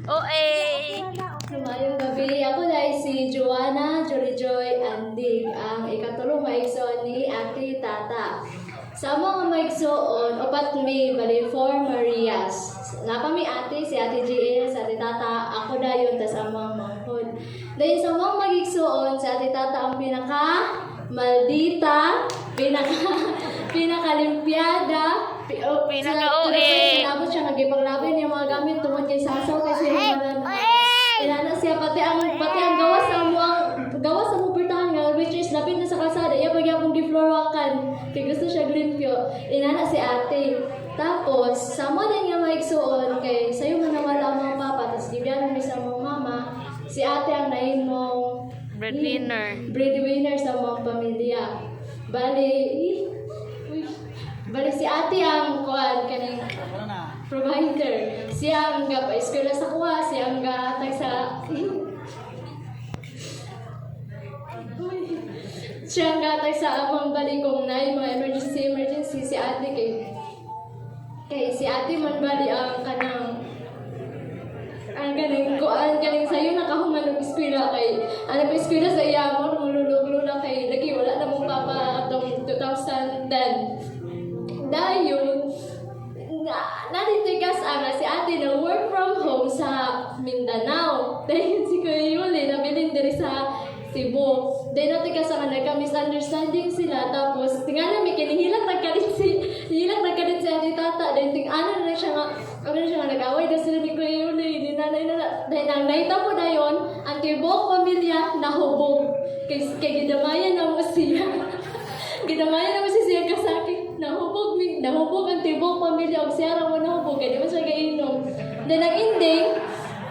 OA! Mayong gabi, ako dahil si Joanna Joy Andig, ang ikatulong maigsoon ni Ate Tata. Sa mga maigsoon, opat may bali 4 Marias. Napami ate, si Ate GL, si Ate Tata, ako dayon, tas amang mangkod. Dahil sa mga magigsoon, si Ate Tata ang pinaka-maldita, pinaka-limpiada, Pinaka-OA. Tapos siya nagipaglaban yung mga gamit tungkol kay Sasaw kasi yung inana siya pati ang gawas sa mo pertahan nga which is lapit na sa kalsada iya pag akong giflorakan kay gusto siya limpyo inana si ate tapos samo din nga maigsuon kay sayo manawala ang mga papa tapos gibyan mi sa mga mama si ate ang nahimong breadwinner sa mga pamilya bali si ate ang kuan kaning provider. Siya ang pa-eskwela sa kuha, siya ang gatag sa siya ang gatag sa amang balikong na mga emergency si ate kay si ate man bali ang kanang kuan kaning sayo nakahuman og eskwela kay ano pa eskwela sa iya mo lumululog kay lagi wala na mong papa atong 2010 dayon natitikas ang si ate na work from home sa Mindanao. Dahil si Kuya Yuli nabilin diri sa Cebu. Dahil natitikas ang nagka-misunderstanding sila. Tapos, tingnan namin, kinihilang nagkalit si ate tata. Dahil tingnan na siya nga, nag-away na sila ni Kuya Yuli. Dahil nang naita po na yun, ang tibok pamilya nahubog. Kay gidamayan na mo siya. Gidamayan na mo siya kasakit. Nahubog ang tibok pamilya og siya ra mo nahubog kay di man siya kainom. Then ang ending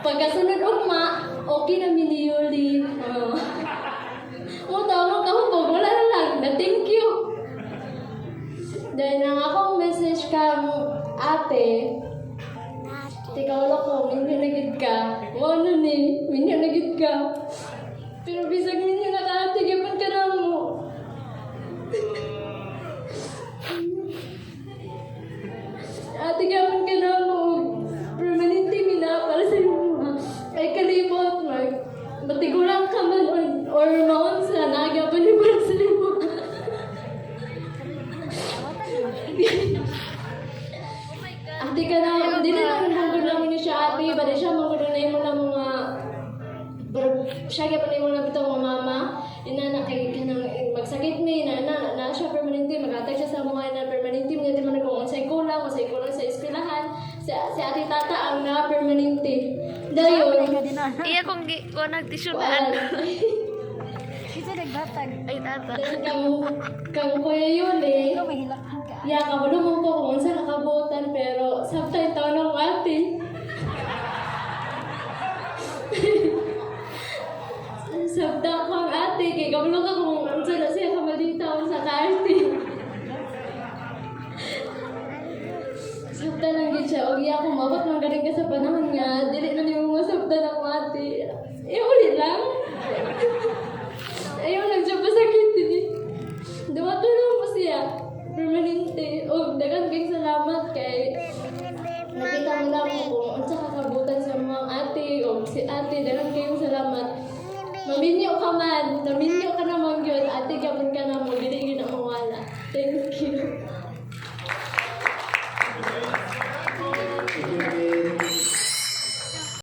pagkasunod ugma okay na ni Yuli. Mo tawag kahubog wala na lang na thank you. Then ang akong message kang ate tikaw ko minyo na gid ka. Ano ni minyo na gid ka. Pero bisag minyo na ka ate gyapon ka na mo. Ate gawin ka na mo permanente mina para sa iyo ay kalimot matigulang ka man or maon sa nagapon ni para sa iyo ate ka na hindi na lang mangod lang ni siya ate ba di siya mangod na mo na mga siya gapon mo na bitaw mga mama inana kay kanang magsakit mi na siya permanente magatag siya sa mga na permanente mga di man kung unsay kulang sa eskwelahan si ate tata ang na permanente dayon Iya kung nagtisyunan. Kita nagbatag. Ay, tata. kang Kuya Yuli ya kabalo mo ko kung unsa nakabutan pero sabtay tanong ate sabda ko ang ate kay kabalo ka kung unsa na siya kamalita sa karte sabda lang gid siya og iya ko mabot man galing ka sa panahon nga dili na nimo sabda ng ate ulit lang ayaw nagsabasakit din duwa tulong mo siya permanente og daghang kay salamat kay nakita mo na mo kung unsa kakabutan sa mga ate og si ate daghang kayong salamat maminyo ka man naminyo ka naman yun ate gabon ka na mo dili gyud na mawala thank you